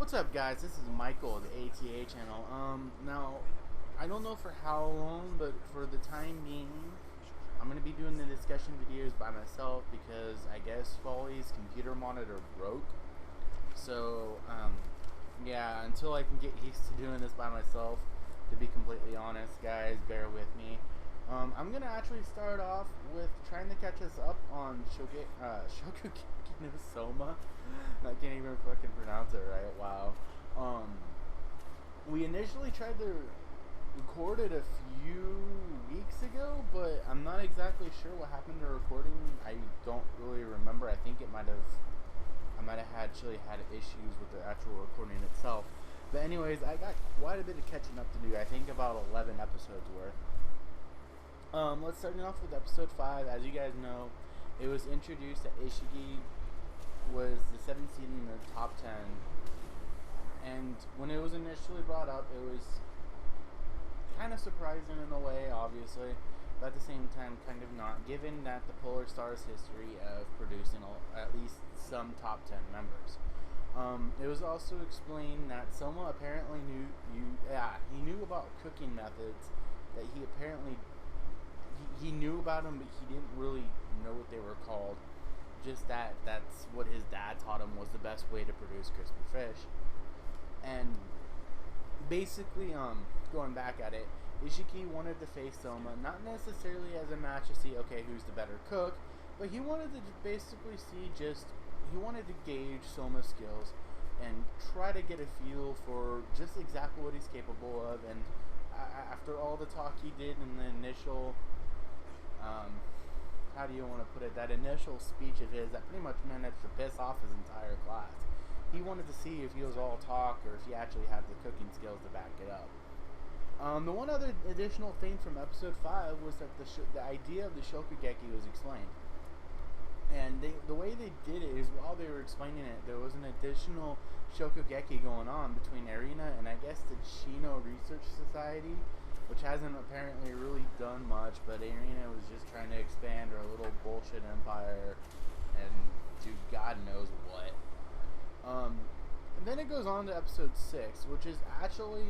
What's up, guys? This is Michael of the ATA channel. Now, I don't know for how long, but for the time being, I'm going to be doing the discussion videos by myself because I guess Fally's computer monitor broke. So, yeah, until I can get used to doing this by myself, to be completely honest, guys, bear with me. I'm going to actually start off with trying to catch us up on Shokugeki no Soma. I can't even fucking pronounce it right. Wow. We initially tried to record it a few weeks ago, but I'm not exactly sure what happened to recording. I don't really remember. I think I might have actually had issues with the actual recording itself. But anyways, I got quite a bit of catching up to do. I think about 11 episodes worth. Let's start off with episode 5. As you guys know, it was introduced that Ishiki was the 7th seed in the top 10. And when it was initially brought up, it was kind of surprising in a way, obviously, but at the same time kind of not, given that the Polar Star's history of producing at least some top 10 members. It was also explained that Soma apparently he knew about cooking methods that he apparently he knew about them, but he didn't really know what they were called. Just that's what his dad taught him was the best way to produce crispy fish. And basically, going back at it, Ishiki wanted to face Soma, not necessarily as a match to see, okay, who's the better cook, but he wanted to basically see he wanted to gauge Soma's skills and try to get a feel for just exactly what he's capable of. And after all the talk he did in the initial, how do you want to put it, that initial speech of his that pretty much managed to piss off his entire class. He wanted to see if he was all talk or if he actually had the cooking skills to back it up. The one other additional thing from episode 5 was that the idea of the Shokugeki was explained. And the way they did it is while they were explaining it, there was an additional Shokugeki going on between Arena and I guess the Chino Research Society, which hasn't apparently really done much, but Arena was just trying to expand her little bullshit empire and do God knows what. And then it goes on to episode 6, which is actually,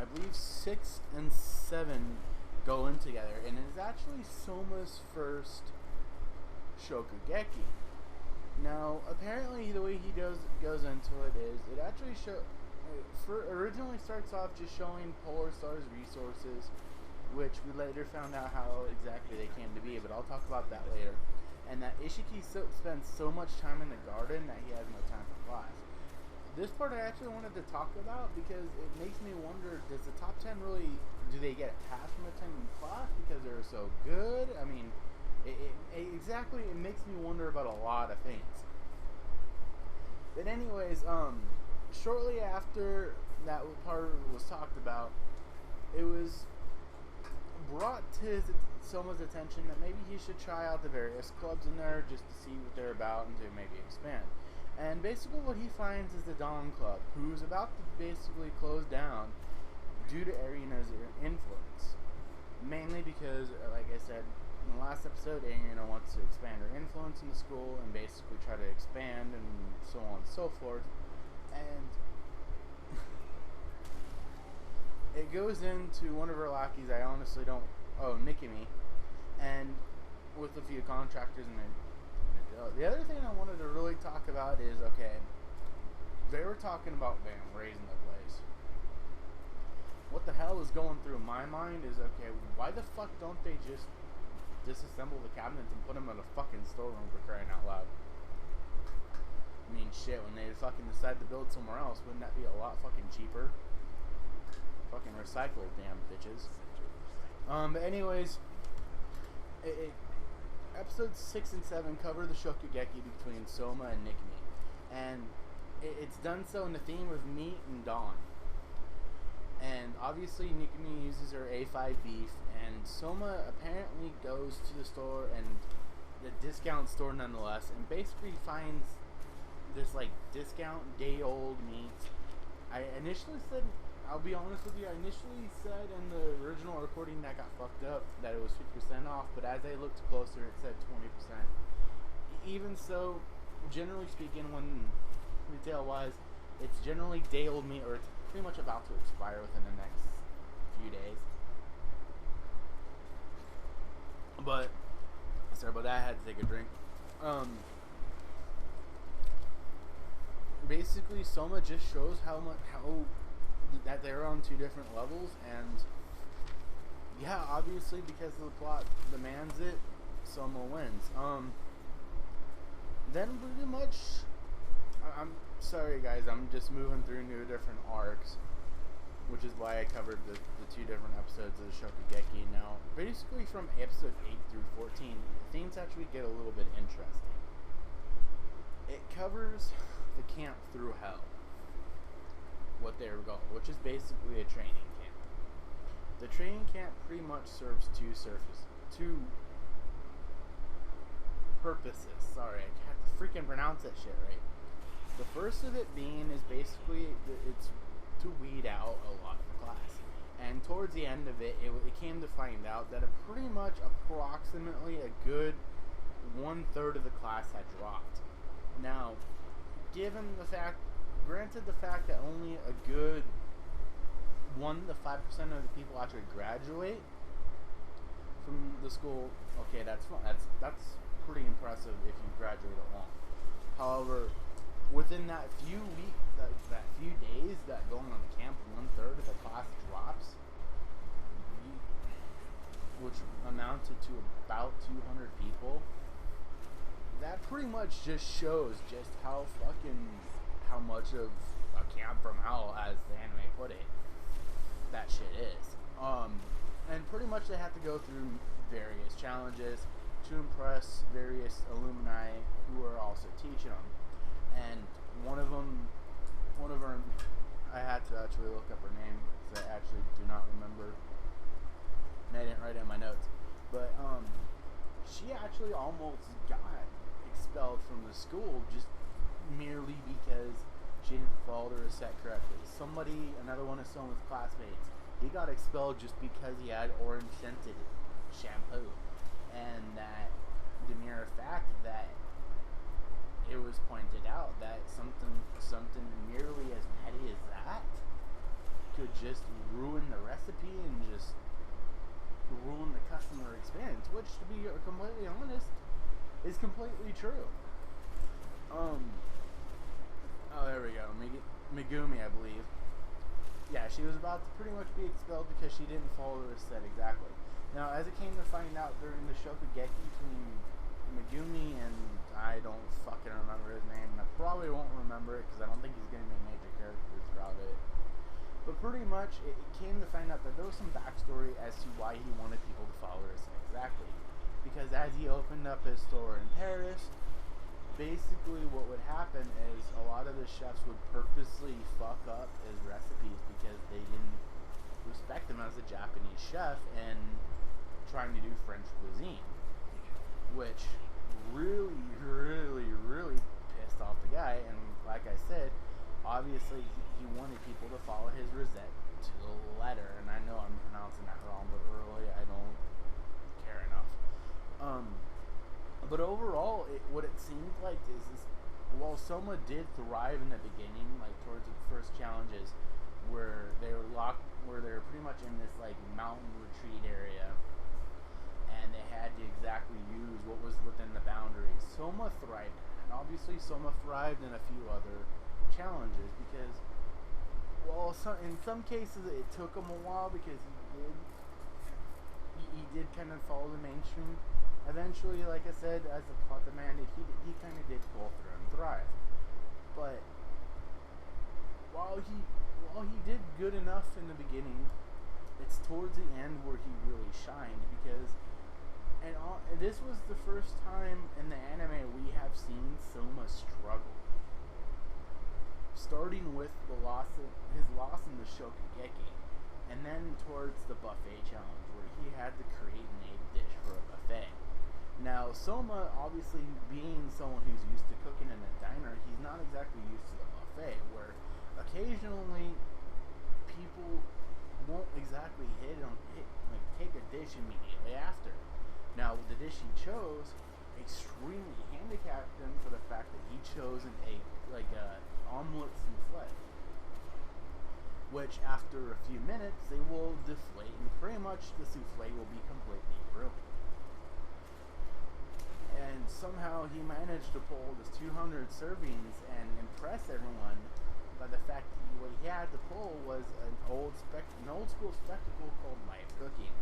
I believe 6 and 7 go in together, and it is actually Soma's first Shokugeki. Now, apparently the way he goes into it is, it actually originally starts off just showing Polar Star's resources, which we later found out how exactly they came to be, but I'll talk about that later. And that Ishiki spends so much time in the garden that he has no time for class. This part I actually wanted to talk about because it makes me wonder, does the top 10 really, do they get a pass from attending class because they're so good? I mean, it makes me wonder about a lot of things. But anyways, shortly after that part was talked about, it was brought to Soma's attention that maybe he should try out the various clubs in there just to see what they're about and to maybe expand. And basically what he finds is the Dawn Club, who's about to basically close down due to Arena's influence. Mainly because, like I said in the last episode, Arena wants to expand her influence in the school and basically try to expand and so on and so forth. And it goes into one of her lackeys, I honestly don't, Nikimi, and with a few contractors and the other thing I wanted to really talk about is, okay, they were talking about, raising the place. What the hell is going through my mind is, okay, why the fuck don't they just disassemble the cabinets and put them in a fucking storeroom, for crying out loud? I mean, shit, when they fucking decide to build somewhere else, wouldn't that be a lot fucking cheaper? Fucking recycle, damn bitches. But anyways, episodes 6 and 7 cover the Shokugeki between Soma and Nikimi, and it's done so in the theme of meat and Dawn. And obviously Nikimi uses her A5 beef, and Soma apparently goes to the store, and the discount store nonetheless, and basically finds this like discount day-old meat. I initially said, I'll be honest with you, I initially said in the original recording that got fucked up that it was 50% off, but as I looked closer it said 20%. Even so, generally speaking, when retail sale wise, it's generally day old meat, or it's pretty much about to expire within the next few days. But sorry about that, I had to take a drink. Basically, Soma just shows how that they're on two different levels, and yeah, obviously because the plot demands it, Soma wins. Then pretty much, I'm sorry guys, I'm just moving through new different arcs, which is why I covered the two different episodes of the Shokugeki. Now, basically from episode 8 through 14, things actually get a little bit interesting. It covers the camp through hell, what they were going, which is basically a training camp. The training camp pretty much serves two purposes. Sorry, I can't freaking pronounce that shit right. The first of it being is basically it's to weed out a lot of the class, and towards the end of it, it came to find out that pretty much approximately a good 1/3 of the class had dropped. Now, granted the fact that only a good 1 to 5% of the people actually graduate from the school, okay, that's fine. That's pretty impressive if you graduate along. However, within that few days that going on the camp, 1/3 of the class drops, which amounted to about 200 people. That pretty much just shows just how much of a camp from hell, as the anime put it, that shit is. And pretty much they have to go through various challenges to impress various alumni who are also teaching them. And one of them, I had to actually look up her name because I actually do not remember, and I didn't write it in my notes. But she actually almost got expelled from the school just merely because she didn't follow the receipt correctly. Another one of Soma's classmates, he got expelled just because he had orange scented shampoo, and that the mere fact that it was pointed out that something merely as petty as that could just ruin the recipe and just ruin the customer experience, which, to be completely honest, is completely true. Oh, there we go. Megumi, I believe. Yeah, she was about to pretty much be expelled because she didn't follow the receipt exactly. Now, as it came to find out during the Shokugeki between Megumi and I don't fucking remember his name, and I probably won't remember it because I don't think he's going to be a major character throughout it. But pretty much, it came to find out that there was some backstory as to why he wanted people to follow his exactly. Because as he opened up his store in Paris, basically what would happen is a lot of the chefs would purposely fuck up his recipes because they didn't respect him as a Japanese chef and trying to do French cuisine, which really, really, really pissed off the guy. And like I said, obviously he wanted people to follow his receipt to the letter, and I know I'm pronouncing that wrong, but really I don't care enough. But overall, what it seemed like is while Soma did thrive in the beginning, like towards the first challenges, where they were pretty much in this like mountain retreat area, and they had to exactly use what was within the boundaries. Soma thrived, and obviously Soma thrived in a few other challenges because, well, in some cases it took him a while because he did kind of follow the mainstream. Eventually, like I said, as the plot demanded, he kind of did pull through and thrive. But while he did good enough in the beginning, it's towards the end where he really shined because, and this was the first time in the anime we have seen Soma struggle. Starting with his loss in the Shokugeki, and then towards the buffet challenge where he had to create an egg dish for a buffet. Now, Soma, obviously being someone who's used to cooking in a diner, he's not exactly used to the buffet, where occasionally people won't exactly take a dish immediately after. Now, the dish he chose extremely handicapped him for the fact that he chose an egg, like a which after a few minutes they will deflate and pretty much the souffle will be completely ruined. And somehow he managed to pull this 200 servings and impress everyone by the fact that what he had to pull was an old school spectacle called live cooking.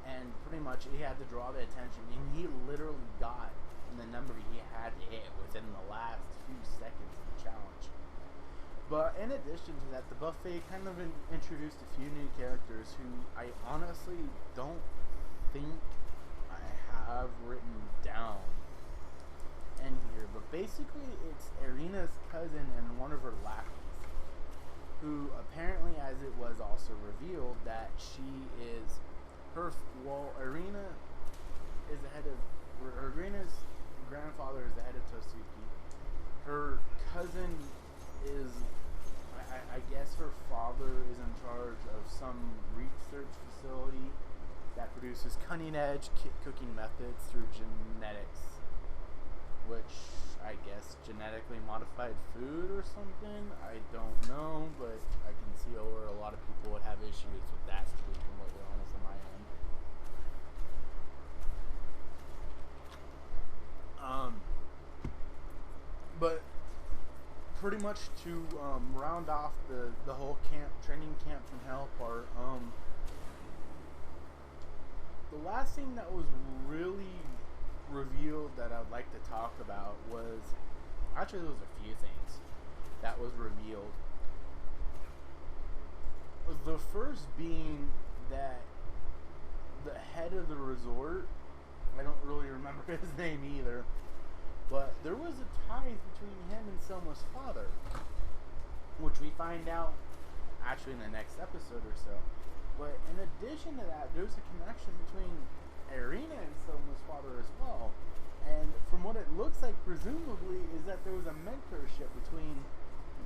And pretty much he had to draw the attention, and he literally got the number he had to hit within the last few seconds of the challenge. But in addition to that, the buffet kind of introduced a few new characters who I honestly don't think I have written down in here. But basically it's Irina's cousin and one of her lackeys, who apparently, as it was also revealed, that she is Irina is the head of Irina's grandfather is the head of Tosuki. Her cousin is, I guess her father is in charge of some research facility that produces cutting edge cooking methods through genetics, which I guess genetically modified food or something. I don't know, but I can see where a lot of people would have issues with that, to be completely honest on my end. But pretty much to round off the whole training camp from hell part, the last thing that was really revealed that I'd like to talk about was, actually there was a few things that was revealed. The first being that the head of the resort, I don't really remember his name either, but there was a tie between him and Soma's father, which we find out actually in the next episode or so. But in addition to that, there's a connection between Irina and Soma's father as well. And from what it looks like, presumably, is that there was a mentorship between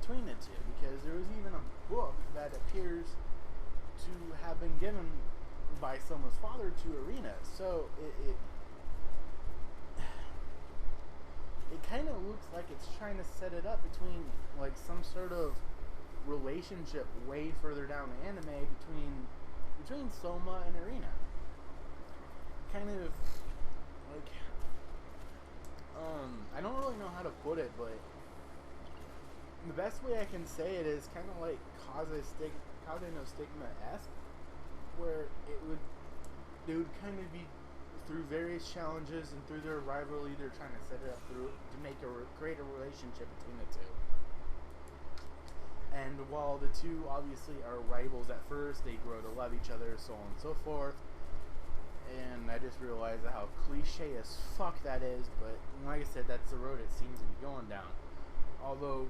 the two, because there was even a book that appears to have been given by Soma's father to Irina. So it kind of looks like it's trying to set it up between like some sort of relationship way further down the anime between Soma and Irina. Kind of like I don't really know how to put it, but the best way I can say it is kind of like Kaze no Stigma-esque, where they would kind of be through various challenges and through their rivalry, they're trying to set it up to make create a relationship between the two. And while the two obviously are rivals at first, they grow to love each other, so on and so forth. And I just realized how cliche as fuck that is, but like I said, that's the road it seems to be going down. Although,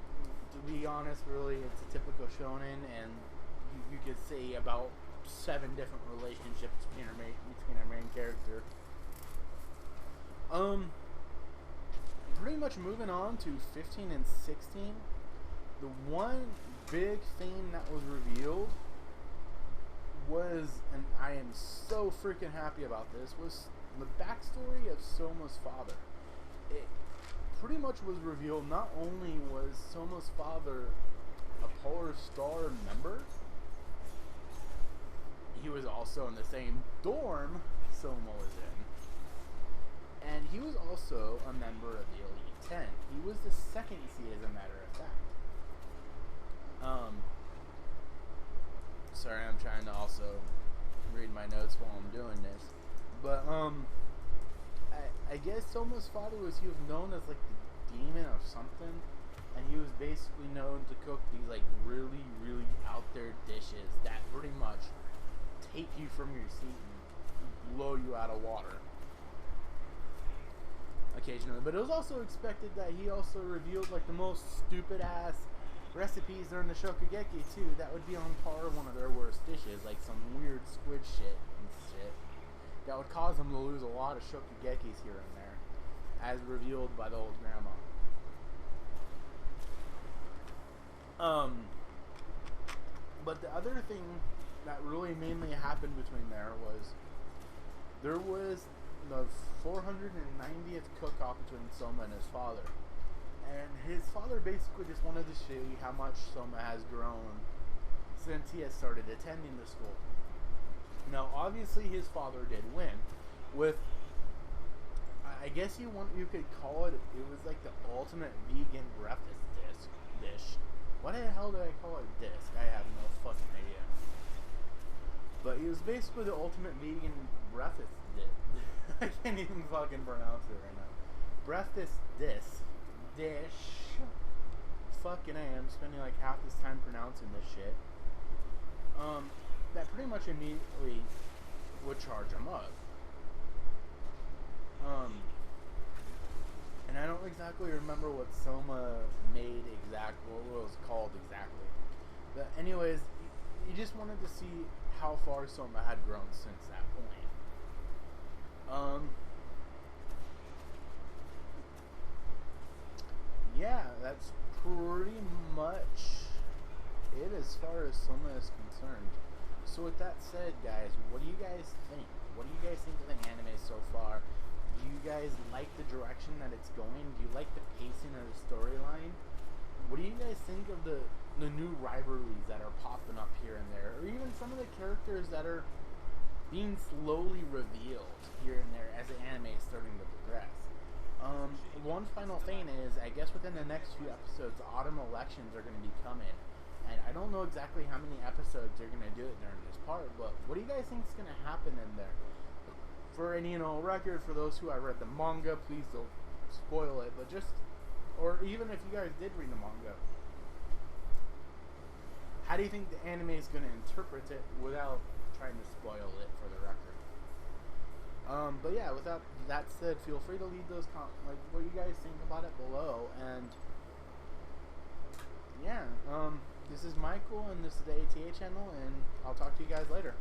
to be honest, really, it's a typical shonen, and you could say about 7 different relationships between our main character. Pretty much moving on to 15 and 16, the one big thing that was revealed was, and I am so freaking happy about this, was the backstory of Soma's father. It pretty much was revealed. Not only was Soma's father a Polar Star member, he was also in the same dorm Soma was in. And he was also a member of the Elite 10. He was the second seed, as a matter of fact. Sorry, I'm trying to also read my notes while I'm doing this. But, I guess Soma's father was, he was known as, like, the demon or something. And he was basically known to cook these, like, really, really out there dishes that pretty much take you from your seat and blow you out of water occasionally. But it was also expected that he also revealed like the most stupid ass recipes during the Shokugeki too, that would be on par with one of their worst dishes, like some weird squid shit and shit that would cause him to lose a lot of Shokugekis here and there, as revealed by the old grandma. But the other thing that really mainly happened between there was the 490th cook-off between Soma and his father. And his father basically just wanted to show you how much Soma has grown since he has started attending the school. Now, obviously, his father did win with, I guess you could call it. It was like the ultimate vegan breakfast dish. What the hell do I call it? Disc? I have no fucking idea. But it was basically the ultimate vegan breakfast dish. I can't even fucking pronounce it right now. Breakfast dish. Fucking A. I'm spending like half this time pronouncing this shit. That pretty much immediately would charge him up. And I don't exactly remember what Soma made what it was called exactly. But anyways, you just wanted to see how far Soma had grown since that point. Yeah, that's pretty much it as far as Soma is concerned. So with that said, guys, what do you guys think? What do you guys think of the anime so far? Do you guys like the direction that it's going? Do you like the pacing of the storyline? What do you guys think of the new rivalries that are popping up here and there? Or even some of the characters that are being slowly revealed here and there as the anime is starting to progress? One final thing is, I guess within the next few episodes, the autumn elections are going to be coming. And I don't know exactly how many episodes they're going to do it during this part, but what do you guys think is going to happen in there? For any, record, for those who have read the manga, please don't spoil it, but just, or even if you guys did read the manga, how do you think the anime is going to interpret it without trying to spoil it for the record? But yeah, without that said, feel free to leave those what you guys think about it below, and yeah, this is Michael, and this is the ATA channel, and I'll talk to you guys later.